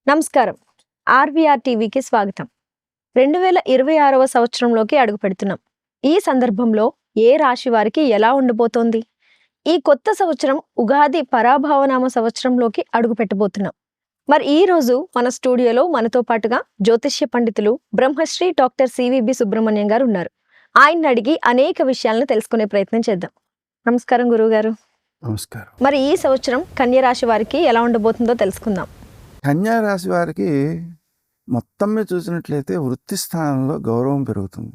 నమస్కారం. ఆర్‌వీఆర్ టీవీకి స్వాగతం. 2026వ సంవత్సరంలోకి అడుగుపెడుతున్నాం. ఈ సందర్భంలో ఏ రాశి వారికి ఎలా ఉండబోతోంది? ఈ కొత్త సంవత్సరం ఉగాది పరాభవనామ సంవత్సరంలోకి అడుగుపెట్టబోతున్నాం. మరి ఈ రోజు మన స్టూడియోలో మనతో పాటుగా జ్యోతిష్య పండితులు బ్రహ్మశ్రీ డాక్టర్ సివిబి సుబ్రహ్మణ్యం గారు ఉన్నారు. ఆయన్ని అడిగి అనేక విషయాలను తెలుసుకునే ప్రయత్నం చేద్దాం. నమస్కారం గురువుగారు. నమస్కారం. మరి ఈ సంవత్సరం కన్య రాశి వారికి ఎలా ఉండబోతుందో తెలుసుకుందాం. కన్యా రాశి వారికి మొత్తం మీద చూసినట్లయితే వృత్తి స్థానంలో గౌరవం పెరుగుతుంది.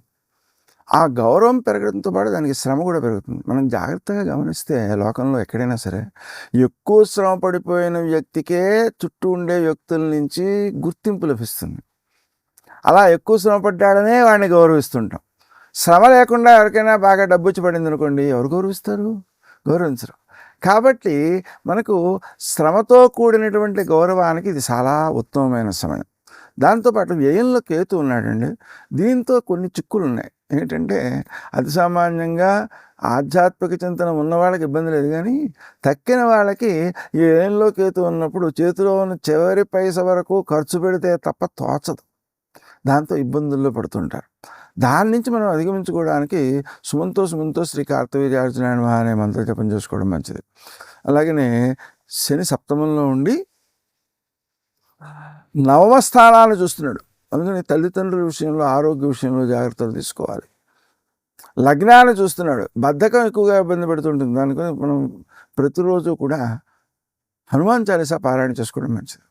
ఆ గౌరవం పెరగడంతో పాటు దానికి శ్రమ కూడా పెరుగుతుంది. మనం జాగ్రత్తగా గమనిస్తే లోకంలో ఎక్కడైనా సరే ఎక్కువ శ్రమ పడిపోయిన వ్యక్తికే చుట్టూ ఉండే వ్యక్తుల నుంచి గుర్తింపు లభిస్తుంది. అలా ఎక్కువ శ్రమ పడ్డాడనే వాడిని గౌరవిస్తుంటాం. శ్రమ లేకుండా ఎవరికైనా బాగా డబ్బు వచ్చి పడింది అనుకోండి, ఎవరు గౌరవిస్తారు? గౌరవించరు. కాబట్టి మనకు శ్రమతో కూడినటువంటి గౌరవానికి ఇది చాలా ఉత్తమమైన సమయం. దాంతోపాటు వ్యయంలో కేతు ఉన్నాడండి. దీంతో కొన్ని చిక్కులు ఉన్నాయి. ఏంటంటే అతి సామాన్యంగా ఆధ్యాత్మిక చింతన ఉన్న వాళ్ళకి ఇబ్బంది లేదు, కానీ తక్కిన వాళ్ళకి ఈ వ్యయంలో కేతు ఉన్నప్పుడు చేతిలో ఉన్న చివరి పైస వరకు ఖర్చు పెడితే తప్ప తోచదు. దాంతో ఇబ్బందుల్లో పడుతుంటారు. దాని నుంచి మనం అధిగమించుకోవడానికి సుమంతో శ్రీ కార్తవీర్యార్జునాయన మహా అనే మంత్ర జపం చేసుకోవడం మంచిది. అలాగనే శని సప్తమంలో ఉండి నవమ స్థానాన్ని చూస్తున్నాడు. అందుకని తల్లిదండ్రుల విషయంలో ఆరోగ్య విషయంలో జాగ్రత్తలు తీసుకోవాలి. లగ్నాన్ని చూస్తున్నాడు. బద్ధకం ఎక్కువగా ఇబ్బంది పెడుతుంటుంది. దానికని మనం ప్రతిరోజు కూడా హనుమాన్ చాలీసా పారాయణ చేసుకోవడం మంచిది.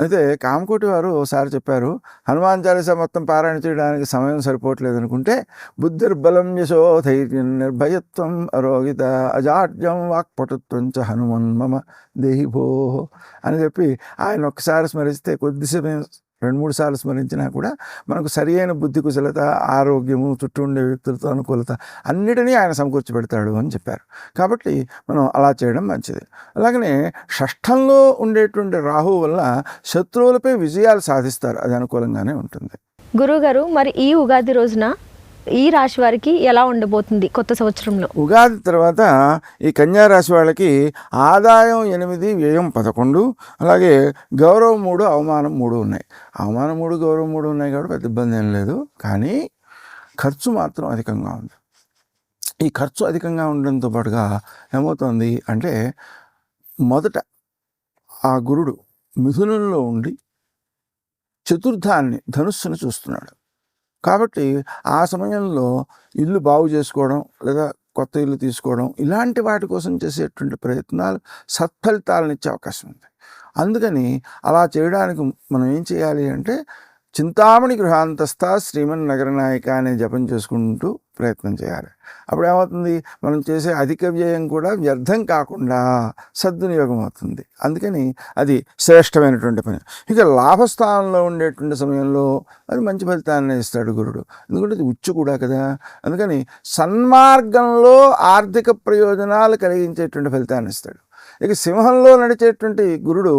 అయితే కామకోటి వారు ఒకసారి చెప్పారు, హనుమాన్ చాలీసా మొత్తం పారాయణ చేయడానికి సమయం సరిపోవట్లేదు అనుకుంటే బుద్ధిర్బలం యశో ధైర్యం నిర్భయత్వం అరోగిత అజాడ్యం వాక్పటుత్వం చ హనుమన్ మమ దేహిభో అని చెప్పి ఆయన ఒక్కసారి స్మరిస్తే కొద్దిసేపు 2-3 సార్లు స్మరించినా కూడా మనకు సరి అయిన బుద్ధి కుశలత, ఆరోగ్యము, చుట్టూ ఉండే వ్యక్తులతో అనుకూలత అన్నిటినీ ఆయన సమకూర్చి పెడతాడు అని చెప్పారు. కాబట్టి మనం అలా చేయడం మంచిది. అలాగనే షష్ఠంలో ఉండేటువంటి రాహువు వల్ల శత్రువులపై విజయాలు సాధిస్తారు. అది అనుకూలంగానే ఉంటుంది. గురువుగారు, మరి ఈ ఉగాది రోజున ఈ రాశి వారికి ఎలా ఉండబోతుంది కొత్త సంవత్సరంలో? ఉగాది తర్వాత ఈ కన్యా రాశి వాళ్ళకి ఆదాయం 8, వ్యయం 11, అలాగే గౌరవం 3, అవమానం 3 ఉన్నాయి. అవమానం 3, గౌరవం 3 ఉన్నాయి కాబట్టి పెద్ద ఇబ్బంది ఏం లేదు. కానీ ఖర్చు మాత్రం అధికంగా ఉంది. ఈ ఖర్చు అధికంగా ఉండడంతో పాటుగా ఏమవుతుంది అంటే, మొదట ఆ గురుడు మిథునంలో ఉండి చతుర్థాన్ని ధనుస్సును చూస్తున్నాడు. కాబట్టి ఆ సమయంలో ఇల్లు బాగు చేసుకోవడం లేదా కొత్త ఇల్లు తీసుకోవడం ఇలాంటి వాటి కోసం చేసేటువంటి ప్రయత్నాలు సత్ఫలితాలను ఇచ్చే అవకాశం ఉంది. అందుకని అలా చేయడానికి మనం ఏం చేయాలి అంటే, చింతామణి గృహాంతస్థ శ్రీమన్ నగరనాయక అనే జపం చేసుకుంటూ ప్రయత్నం చేయాలి. అప్పుడు ఏమవుతుంది, మనం చేసే అధిక వ్యయం కూడా వ్యర్థం కాకుండా సద్వినియోగం అవుతుంది. అందుకని అది శ్రేష్టమైనటువంటి పని. ఇక లాభస్థానంలో ఉండేటువంటి సమయంలో అది మంచి ఫలితాన్ని ఇస్తాడు గురుడు. ఎందుకంటే ఇది ఉచ్చు కూడా కదా. అందుకని సన్మార్గంలో ఆర్థిక ప్రయోజనాలు కలిగించేటువంటి ఫలితాన్ని ఇస్తాడు. ఇక సింహంలో నడిచేటువంటి గురుడు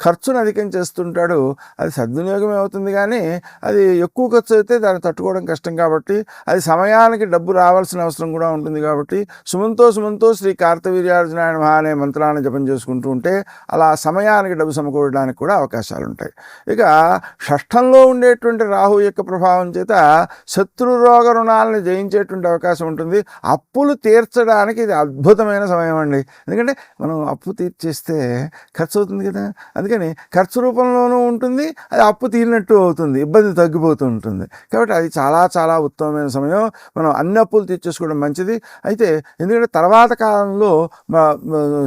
ఖర్చును అధికం చేస్తుంటాడు. అది సద్వినియోగమే అవుతుంది, కానీ అది ఎక్కువ ఖర్చు అయితే దాన్ని తట్టుకోవడం కష్టం. కాబట్టి అది సమయానికి డబ్బు రావాల్సిన అవసరం కూడా ఉంటుంది. కాబట్టి సుమంతో శ్రీ కార్తవీర్యార్జునాయన మహా అనే మంత్రాన్ని జపం చేసుకుంటూ ఉంటే అలా సమయానికి డబ్బు సమకూడడానికి కూడా అవకాశాలు ఉంటాయి. ఇక షష్ఠంలో ఉండేటువంటి రాహు యొక్క ప్రభావం చేత శత్రురోగ రుణాలను జయించేటువంటి అవకాశం ఉంటుంది. అప్పులు తీర్చడానికి ఇది అద్భుతమైన సమయం అండి. ఎందుకంటే మనం అప్పు తీర్చేస్తే ఖర్చు అవుతుంది కదా. అందుకని ఖర్చు రూపంలోనూ ఉంటుంది, అది అప్పు తీరినట్టు అవుతుంది, ఇబ్బంది తగ్గిపోతూ ఉంటుంది. కాబట్టి అది చాలా చాలా ఉత్తమమైన సమయం. మనం అన్ని అప్పులు తీర్చేసుకోవడం మంచిది. అయితే ఎందుకంటే తర్వాత కాలంలో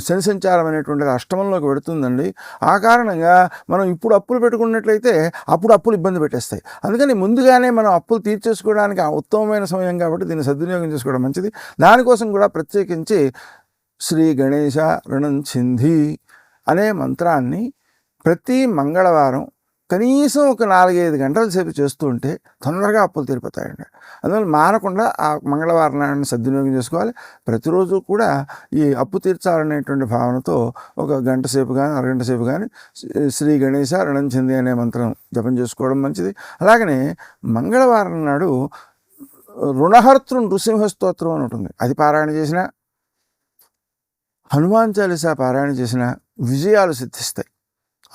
శని సంచారం అనేటువంటిది అష్టమంలోకి పెడుతుందండి. ఆ కారణంగా మనం ఇప్పుడు అప్పులు పెట్టుకున్నట్లయితే అప్పుడు అప్పులు ఇబ్బంది పెట్టేస్తాయి. అందుకని ముందుగానే మనం అప్పులు తీర్చేసుకోవడానికి ఉత్తమమైన సమయం కాబట్టి దీన్ని సద్వినియోగం చేసుకోవడం మంచిది. దానికోసం కూడా ప్రత్యేకించి శ్రీ గణేశ రుణం చింధి అనే మంత్రాన్ని ప్రతి మంగళవారం కనీసం ఒక 4-5 గంటల సేపు చేస్తూ ఉంటే తొందరగా అప్పులు తీరిపోతాయండి. అందువల్ల మానకుండా ఆ మంగళవారాన్ని సద్వినియోగం చేసుకోవాలి. ప్రతిరోజు కూడా ఈ అప్పు తీర్చాలనేటువంటి భావనతో ఒక గంట సేపు కానీ అరగంట సేపు కానీ శ్రీ గణేశ రుణం చింధి అనే మంత్రం జపం చేసుకోవడం మంచిది. అలాగనే మంగళవారం నాడు రుణహర్తృ నృసింహ స్తోత్రం అని ఉంటుంది. అది పారాయణ చేసిన, హనుమాన్ చాలీసా పారాయణ చేసిన విజయాలు సిద్ధిస్తాయి.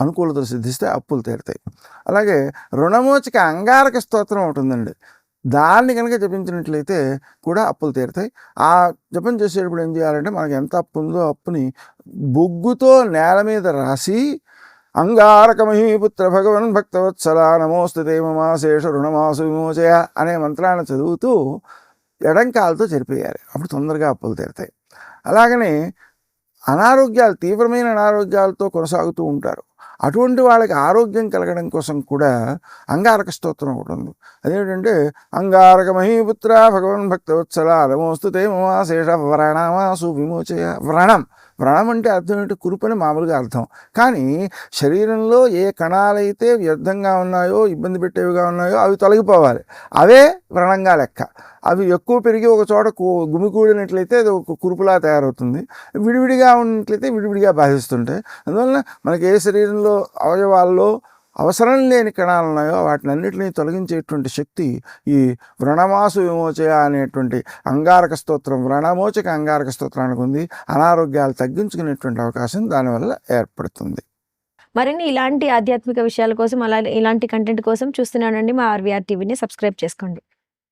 అనుకూలతలు సిద్ధిస్తే అప్పులు తీరుతాయి. అలాగే రుణమోచక అంగారక స్తోత్రం ఒకటి ఉందండి. దాన్ని కనుక జపించినట్లయితే కూడా అప్పులు తీరుతాయి. ఆ జపం చేసేటప్పుడు ఏం చేయాలంటే మనకి ఎంత అప్పు ఉందో అప్పుని బొగ్గుతో నేల మీద రాసి అంగారకమహీపుత్ర భగవన్ భక్తవత్సల నమోస్తుతే మమాశేష రుణమాసు విమోచయ అనే మంత్రాన్ని చదువుతూ ఎడంకాలతో చెరిపేయాలి. అప్పుడు తొందరగా అప్పులు తీరుతాయి. అలాగనే అనారోగ్యాలు, తీవ్రమైన అనారోగ్యాలతో కొనసాగుతూ ఉంటారు. అటువంటి వాళ్ళకి ఆరోగ్యం కలగడం కోసం కూడా అంగారక స్తోత్రం ఒకటి ఉంది. అదేంటంటే అంగారక మహీపుత్ర భగవన్ భక్తవత్సల నమోస్తుతే మమాశేష వ్రణమాసు విమోచయ. వ్రణం అంటే అర్థం ఏంటి? కురుపని మామూలుగా అర్థం. కానీ శరీరంలో ఏ కణాలైతే వ్యర్థంగా ఉన్నాయో, ఇబ్బంది పెట్టేవిగా ఉన్నాయో అవి తొలగిపోవాలి. అవే వ్రణంగా లెక్క. అవి ఎక్కువ పెరిగి ఒక చోట గుమికూడినట్లయితే అది ఒక కురుపులా తయారవుతుంది. విడివిడిగా ఉన్నట్లయితే విడివిడిగా బాధిస్తుంటాయి. అందువలన మనకి ఏ శరీరంలో అవయవాల్లో అవసరం లేని కణాలు ఉన్నాయో వాటినన్నిటినీ తొలగించేటువంటి శక్తి ఈ వ్రణమాసు విమోచయ అనేటువంటి అంగారక స్తోత్రం, వ్రణమోచక అంగారక స్తోత్రానికి ఉంది. అనారోగ్యాలు తగ్గించుకునేటువంటి అవకాశం దానివల్ల ఏర్పడుతుంది. మరిన్ని ఇలాంటి ఆధ్యాత్మిక విషయాల కోసం ఇలాంటి కంటెంట్ కోసం చూస్తున్నానండి మా ఆర్వీఆర్ టీవీని సబ్స్క్రైబ్ చేసుకోండి.